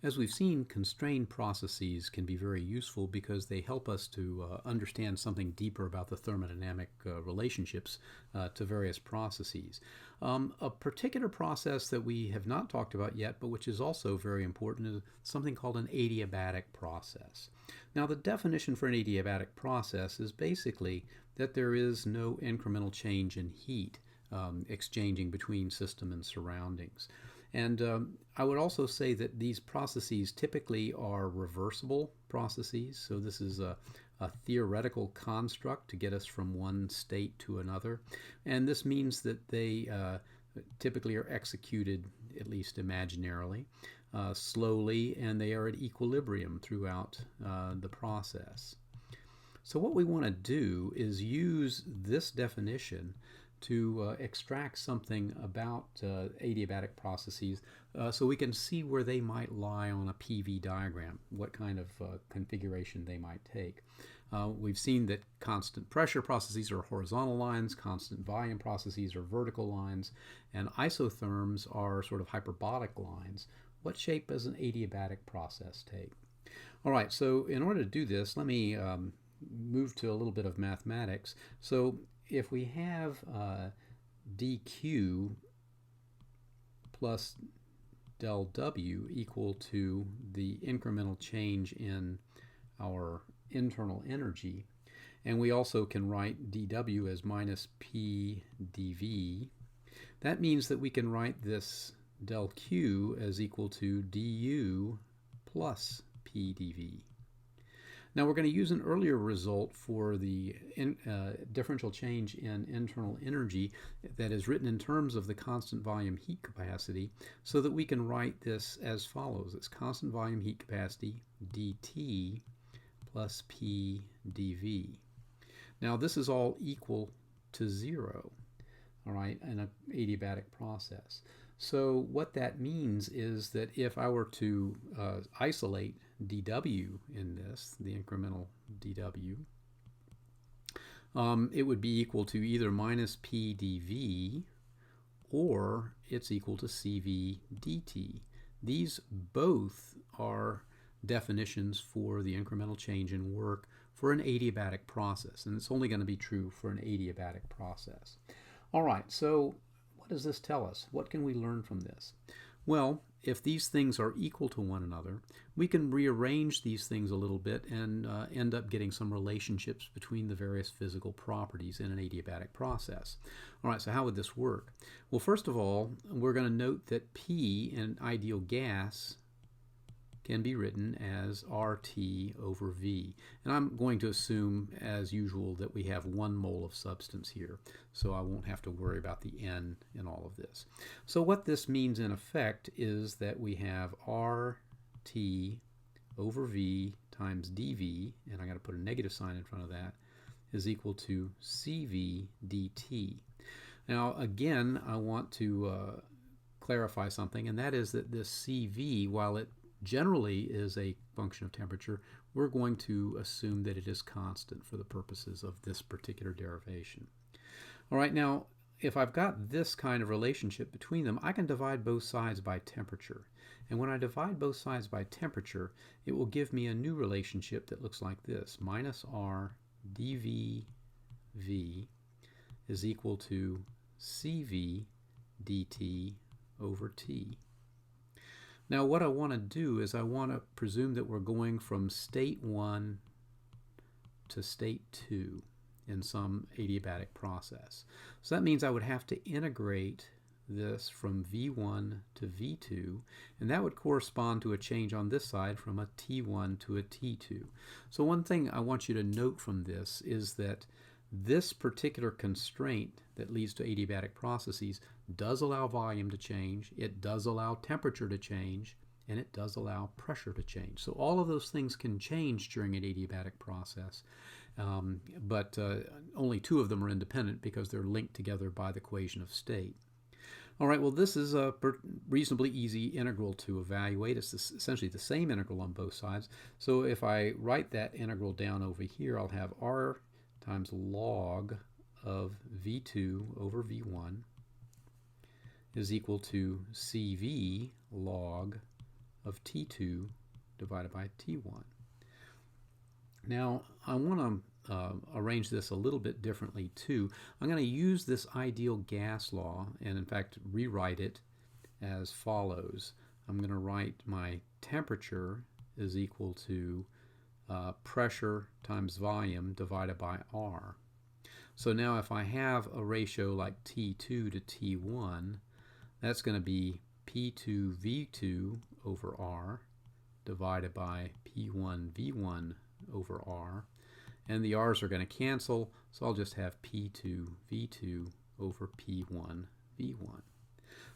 As we've seen, constrained processes can be very useful because they help us to understand something deeper about the thermodynamic relationships to various processes. A particular process that we have not talked about yet, but which is also very important, is something called an adiabatic process. Now, the definition for an adiabatic process is basically that there is no incremental change in heat exchanging between system and surroundings. And I would also say that these processes typically are reversible processes. So this is a theoretical construct to get us from one state to another. And this means that they typically are executed, at least imaginarily, slowly, and they are at equilibrium throughout the process. So what we want to do is use this definition to extract something about adiabatic processes so we can see where they might lie on a PV diagram, what kind of configuration they might take. We've seen that constant pressure processes are horizontal lines, constant volume processes are vertical lines, and isotherms are sort of hyperbolic lines. What shape does an adiabatic process take? All right, so in order to do this, let me move to a little bit of mathematics. So if we have dq plus del w equal to the incremental change in our internal energy, and we also can write dw as minus p dv, that means that we can write this del q as equal to du plus p dv. Now we're going to use an earlier result for the differential change in internal energy that is written in terms of the constant volume heat capacity so that we can write this as follows. It's constant volume heat capacity dt plus p dv. Now this is all equal to 0, all right, in an adiabatic process. So what that means is that if I were to isolate dw in this, the incremental dw, it would be equal to either minus p dv or it's equal to cv dt. These both are definitions for the incremental change in work for an adiabatic process, and it's only going to be true for an adiabatic process. All right, so what does this tell us? What can we learn from this? Well, if these things are equal to one another, we can rearrange these things a little bit and end up getting some relationships between the various physical properties in an adiabatic process. All right, so how would this work? Well, first of all, we're going to note that P in ideal gas can be written as RT over V. And I'm going to assume, as usual, that we have 1 mole of substance here, so I won't have to worry about the N in all of this. So what this means in effect is that we have RT over V times dV, and I got to put a negative sign in front of that, is equal to CV dt. Now again, I want to clarify something, and that is that this CV, while it generally is a function of temperature, we're going to assume that it is constant for the purposes of this particular derivation. All right, now if I've got this kind of relationship between them, I can divide both sides by temperature. And when I divide both sides by temperature, it will give me a new relationship that looks like this. Minus R dV V is equal to CV dt over T. Now what I want to do is I want to presume that we're going from state 1 to state 2 in some adiabatic process. So that means I would have to integrate this from V1 to V2, and that would correspond to a change on this side from a T1 to a T2. So one thing I want you to note from this is that this particular constraint that leads to adiabatic processes does allow volume to change, it does allow temperature to change, and it does allow pressure to change. So all of those things can change during an adiabatic process, but only 2 of them are independent because they're linked together by the equation of state. All right, well this is a reasonably easy integral to evaluate. It's essentially the same integral on both sides. So if I write that integral down over here, I'll have R times log of V2 over V1 is equal to CV log of T2 divided by T1. Now, I want to arrange this a little bit differently too. I'm going to use this ideal gas law and in fact rewrite it as follows. I'm going to write my temperature is equal to pressure times volume divided by R. So now if I have a ratio like T2 to T1, that's going to be P2V2 over R divided by P1V1 over R. And the R's are going to cancel, so I'll just have P2V2 over P1V1.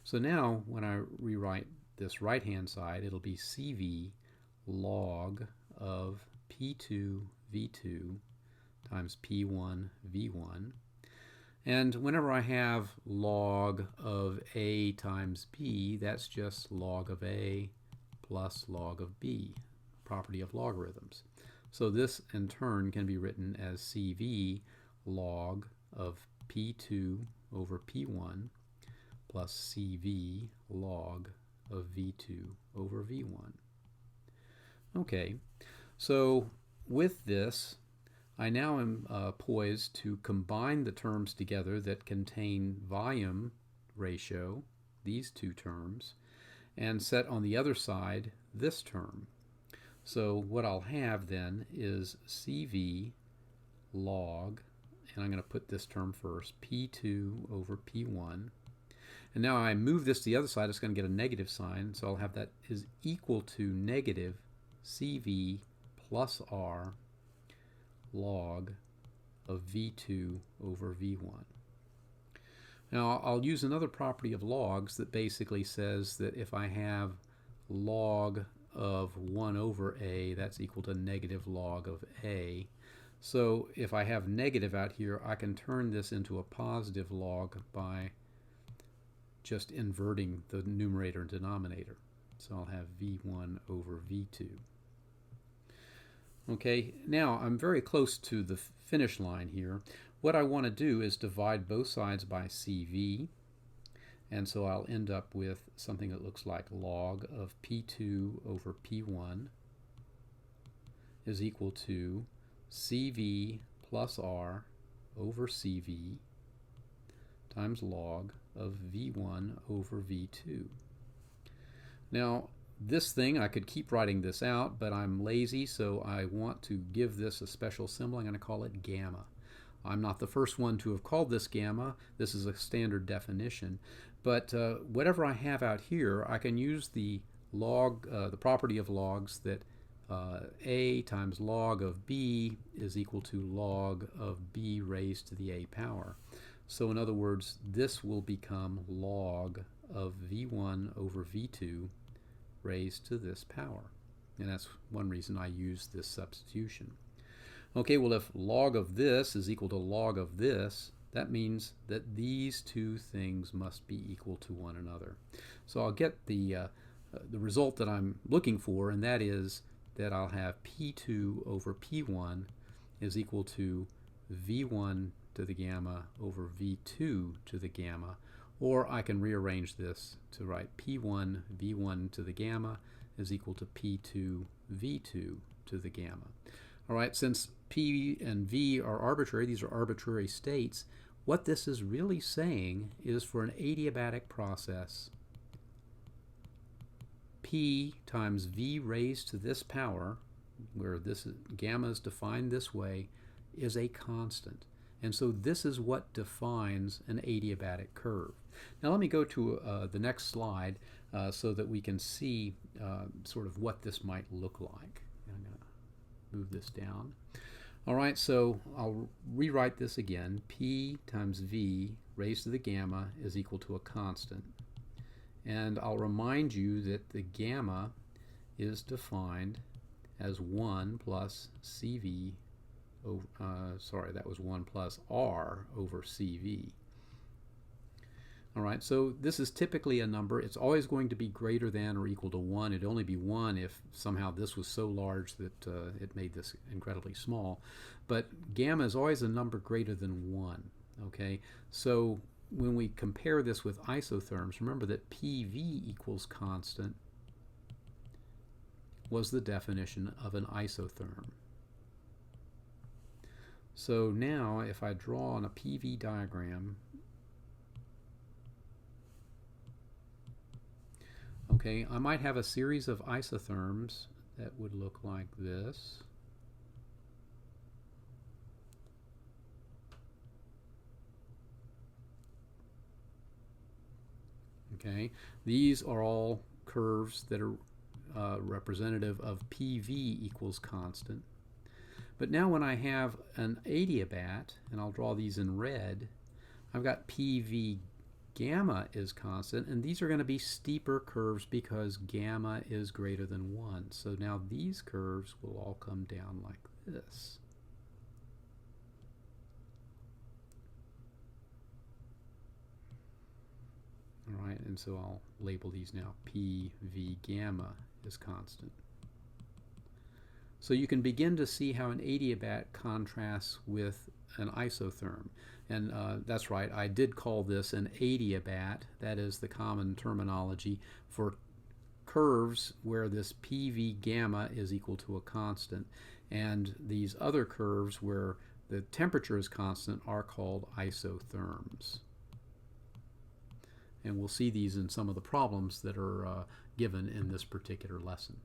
So now when I rewrite this right-hand side, it'll be CV log of P2V2 times P1V1. And whenever I have log of A times B, that's just log of A plus log of B, property of logarithms. So this in turn can be written as CV log of P2 over P1 plus CV log of V2 over V1. Okay, so with this, I now am poised to combine the terms together that contain volume ratio, these two terms, and set on the other side this term. So what I'll have then is CV log, and I'm going to put this term first, P2 over P1. And now I move this to the other side, it's going to get a negative sign, so I'll have that is equal to negative CV plus R log of V2 over V1. Now I'll use another property of logs that basically says that if I have log of 1 over A, that's equal to negative log of A. So if I have negative out here, I can turn this into a positive log by just inverting the numerator and denominator. So I'll have V1 over V2. Okay, now I'm very close to the finish line here. What I want to do is divide both sides by CV, and so I'll end up with something that looks like log of P2 over P1 is equal to CV plus R over CV times log of V1 over V2. Now, this thing, I could keep writing this out, but I'm lazy, so I want to give this a special symbol. I'm going to call it gamma. I'm not the first one to have called this gamma. This is a standard definition. But whatever I have out here, I can use the log, the property of logs that A times log of B is equal to log of B raised to the A power. So in other words, this will become log of V1 over V2 raised to this power. And that's one reason I use this substitution. Okay, well, if log of this is equal to log of this, that means that these two things must be equal to one another. So I'll get the result that I'm looking for, and that is that I'll have P2 over P1 is equal to V1 to the gamma over V2 to the gamma, or I can rearrange this to write P1 V1 to the gamma is equal to P2 V2 to the gamma. All right, since P and V are arbitrary, these are arbitrary states, what this is really saying is for an adiabatic process, P times V raised to this power, where this gamma is defined this way, is a constant. And so this is what defines an adiabatic curve. Now let me go to the next slide so that we can see sort of what this might look like. I'm going to move this down. All right, so I'll rewrite this again. P times V raised to the gamma is equal to a constant. And I'll remind you that the gamma is defined as 1 plus CV, that was 1 plus R over CV. All right, so this is typically a number. It's always going to be greater than or equal to 1. It'd only be 1 if somehow this was so large that it made this incredibly small. But gamma is always a number greater than 1, okay? So when we compare this with isotherms, remember that PV equals constant was the definition of an isotherm. So now if I draw on a PV diagram, okay, I might have a series of isotherms that would look like this. Okay, these are all curves that are representative of PV equals constant. But now when I have an adiabat, and I'll draw these in red, I've got PV gamma is constant, and these are going to be steeper curves because gamma is greater than 1. So now these curves will all come down like this. All right, and so I'll label these now PV gamma is constant. So you can begin to see how an adiabat contrasts with an isotherm. And that's right, I did call this an adiabat. That is the common terminology for curves where this PV gamma is equal to a constant. And these other curves where the temperature is constant are called isotherms. And we'll see these in some of the problems that are given in this particular lesson.